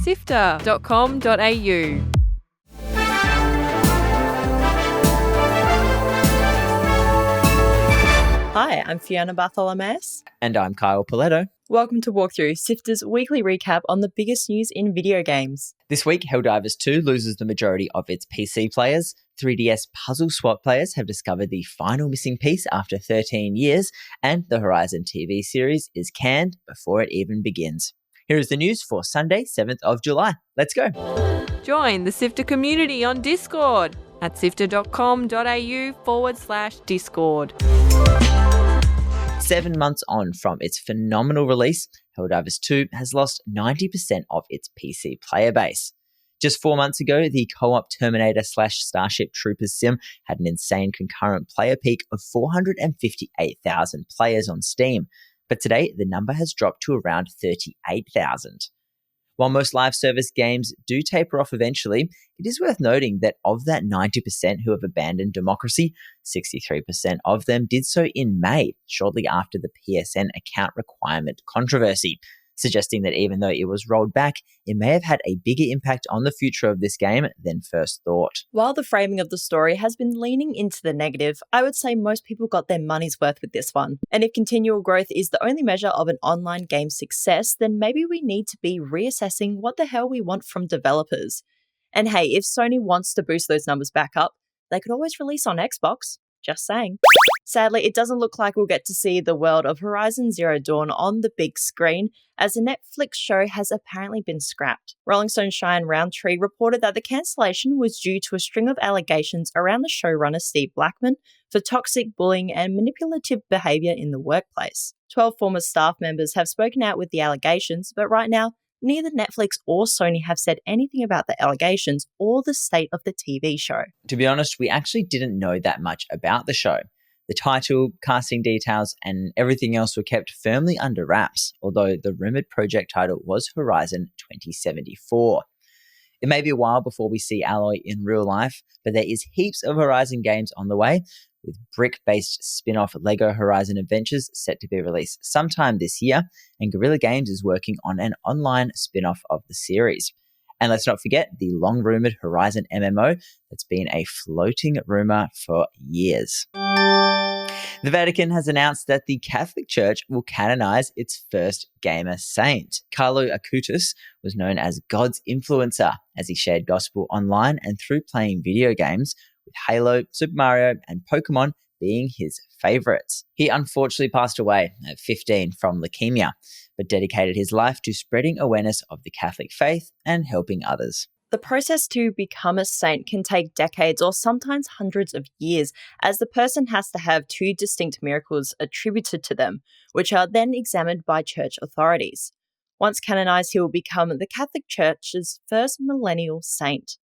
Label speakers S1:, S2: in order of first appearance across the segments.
S1: SIFTER.com.au.
S2: Hi, I'm Fiona Bartholomaeus.
S3: And I'm Kyle Pauletto.
S2: Welcome to Walkthrough, SIFTER's weekly recap on the biggest news in video games.
S3: This week, Helldivers 2 loses the majority of its PC players. 3DS puzzle swap players have discovered the final missing piece after 13 years, and the Horizon TV series is canned before it even begins. Here is the news for Sunday, 7th of July. Let's go.
S1: Join the SIFTER community on Discord at sifter.com.au/Discord.
S3: 7 months on from its phenomenal release, Helldivers 2 has lost 90% of its PC player base. Just 4 months ago, the co-op Terminator/Starship Troopers sim had an insane concurrent player peak of 458,000 players on Steam, but today the number has dropped to around 38,000. While most live service games do taper off eventually, it is worth noting that of that 90% who have abandoned democracy, 63% of them did so in May, shortly after the PSN account requirement controversy, suggesting that even though it was rolled back, it may have had a bigger impact on the future of this game than first thought.
S2: While the framing of the story has been leaning into the negative, I would say most people got their money's worth with this one. And if continual growth is the only measure of an online game's success, then maybe we need to be reassessing what the hell we want from developers. And hey, if Sony wants to boost those numbers back up, they could always release on Xbox. Just saying. Sadly, it doesn't look like we'll get to see the world of Horizon Zero Dawn on the big screen, as the Netflix show has apparently been scrapped. Rolling Stone Shine Roundtree reported that the cancellation was due to a string of allegations around the showrunner Steve Blackman for toxic bullying and manipulative behaviour in the workplace. 12 former staff members have spoken out with the allegations, but right now, neither Netflix or Sony have said anything about the allegations or the state of the TV show.
S3: To be honest, we actually didn't know that much about the show. The title, casting details, and everything else were kept firmly under wraps, although the rumoured project title was Horizon 2074. It may be a while before we see Alloy in real life, but there is heaps of Horizon games on the way, with brick-based spin-off LEGO Horizon Adventures set to be released sometime this year, and Guerrilla Games is working on an online spin-off of the series. And let's not forget the long-rumoured Horizon MMO that's been a floating rumour for years. The Vatican has announced that the Catholic Church will canonise its first gamer saint. Carlo Acutis was known as God's influencer, as he shared gospel online and through playing video games, with Halo, Super Mario, and Pokemon being his favourites. He unfortunately passed away at 15 from leukemia, but dedicated his life to spreading awareness of the Catholic faith and helping others.
S2: The process to become a saint can take decades or sometimes hundreds of years, as the person has to have two distinct miracles attributed to them, which are then examined by church authorities. Once canonized, he will become the Catholic Church's first millennial saint.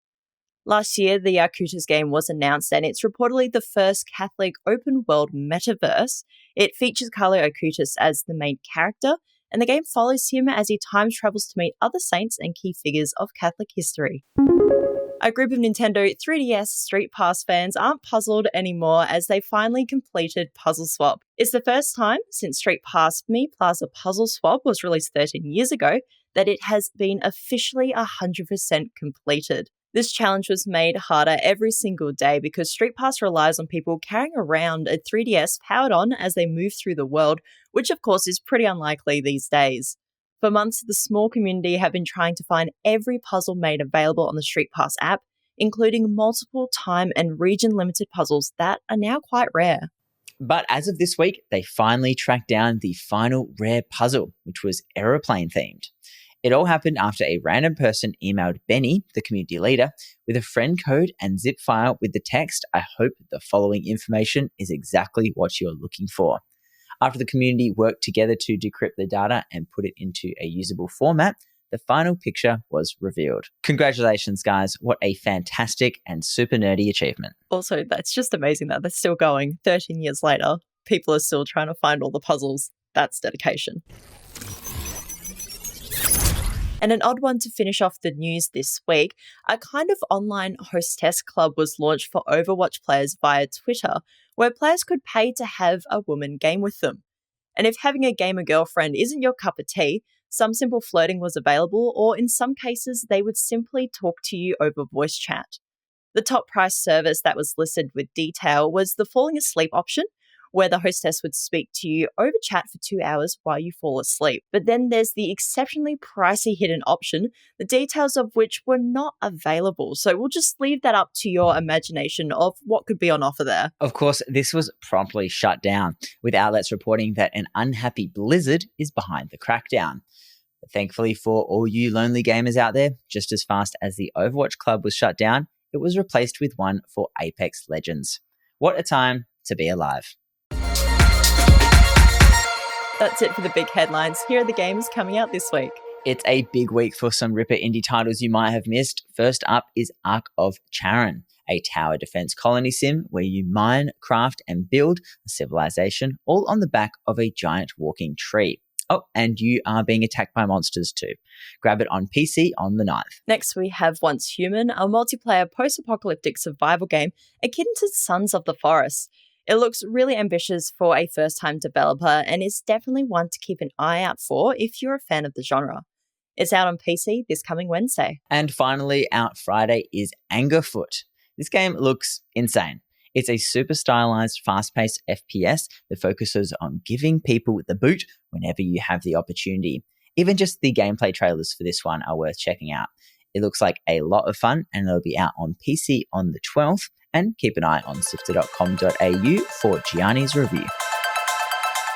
S2: Last year, the Acutis game was announced, and it's reportedly the first Catholic open-world metaverse. It features Carlo Acutis as the main character, and the game follows him as he time travels to meet other saints and key figures of Catholic history. A group of Nintendo 3DS StreetPass fans aren't puzzled anymore as they finally completed Puzzle Swap. It's the first time since StreetPass Me Plaza Puzzle Swap was released 13 years ago that it has been officially 100% completed. This challenge was made harder every single day because StreetPass relies on people carrying around a 3DS powered on as they move through the world, which of course is pretty unlikely these days. For months, the small community have been trying to find every puzzle made available on the StreetPass app, including multiple time and region-limited puzzles that are now quite rare.
S3: But as of this week, they finally tracked down the final rare puzzle, which was aeroplane-themed. It all happened after a random person emailed Benny, the community leader, with a friend code and zip file with the text, "I hope the following information is exactly what you're looking for." After the community worked together to decrypt the data and put it into a usable format, the final picture was revealed. Congratulations, guys. What a fantastic and super nerdy achievement.
S2: Also, that's just amazing that they're still going 13 years later. People are still trying to find all the puzzles. That's dedication. And an odd one to finish off the news this week, a kind of online hostess club was launched for Overwatch players via Twitter, where players could pay to have a woman game with them. And if having a gamer girlfriend isn't your cup of tea, Some simple flirting was available, or in some cases, they would simply talk to you over voice chat. The top price service that was listed with detail was the falling asleep option, where the hostess would speak to you over chat for 2 hours while you fall asleep. But then there's the exceptionally pricey hidden option, the details of which were not available. So we'll just leave that up to your imagination of what could be on offer there.
S3: Of course, this was promptly shut down, with outlets reporting that an unhappy Blizzard is behind the crackdown. But thankfully for all you lonely gamers out there, just as fast as the Overwatch Club was shut down, it was replaced with one for Apex Legends. What a time to be alive.
S2: That's it for the big headlines. Here are the games coming out this week.
S3: It's a big week for some ripper indie titles you might have missed. First up is ARK of Charon, a tower defense colony sim where you mine, craft, and build a civilization, all on the back of a giant walking tree. Oh, and you are being attacked by monsters too. Grab it on PC on the 9th.
S2: Next, we have Once Human, a multiplayer post-apocalyptic survival game akin to Sons of the Forest. It looks really ambitious for a first-time developer and is definitely one to keep an eye out for if you're a fan of the genre. It's out on PC this coming Wednesday.
S3: And finally, out Friday is Angerfoot. This game looks insane. It's a super stylized, fast-paced FPS that focuses on giving people the boot whenever you have the opportunity. Even just the gameplay trailers for this one are worth checking out. It looks like a lot of fun, and it'll be out on PC on the 12th. And keep an eye on sifter.com.au for Gianni's review.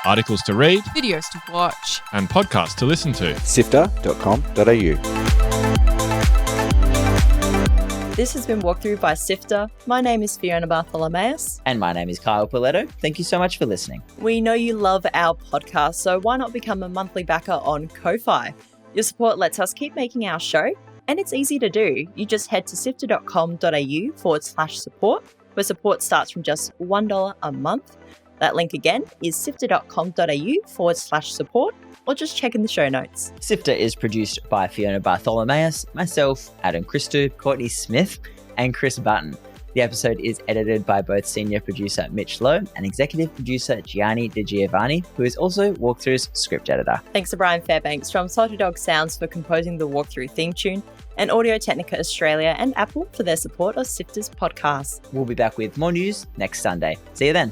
S4: Articles to read,
S1: Videos to watch.
S4: and podcasts to listen to.
S5: SIFTER.com.au.
S2: This has been walked through by Sifter. My name is Fiona Bartholomaeus.
S3: And my name is Kyle Pauletto. Thank you so much for listening.
S2: We know you love our podcast, so why not become a monthly backer on Ko-Fi? Your support lets us keep making our show, and it's easy to do. You just head to sifter.com.au/support, where support starts from just $1 a month. That link again is sifter.com.au/support, or just check in the show notes.
S3: Sifter is produced by Fiona Bartholomaeus, myself, Adam Christou, Courtney Smith, and Chris Button. The episode is edited by both senior producer Mitch Lowe and executive producer Gianni De Giovanni, who is also Walkthrough's script editor.
S2: Thanks to Brian Fairbanks from Salty Dog Sounds for composing the walkthrough theme tune, and Audio Technica Australia and Apple for their support of Sifter's podcast.
S3: We'll be back with more news next Sunday. See you then.